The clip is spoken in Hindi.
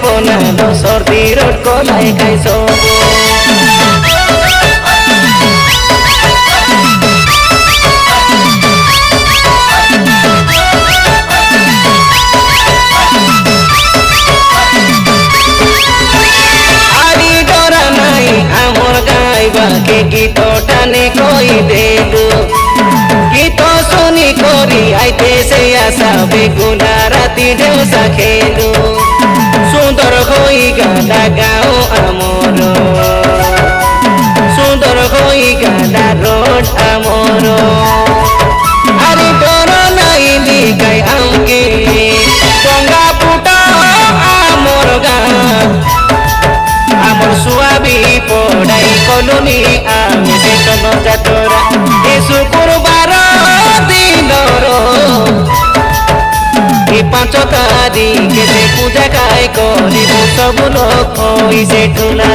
ପନାଲ ସର୍ଦି ରୋଟ କଲାଏ ଖାଇ ସବୁ के गीत टाने कोई दे दो गीत सुनी कोरी आईते से आशा बेगुना राती ढेउसा खेलू सुंदर होई गाना गाओ आमर सुंदर होई गाना रोड आमर अरे डर नाई लिखाई आमके डंगा पुटा आमर गाँ आमर सुआबी पढ़ाई कलुनी आमे बेतन जातरा ए शुक्रवार दिनर ए 5 तारिख से पूजा काय करिबु सब लोक होई सेठुला।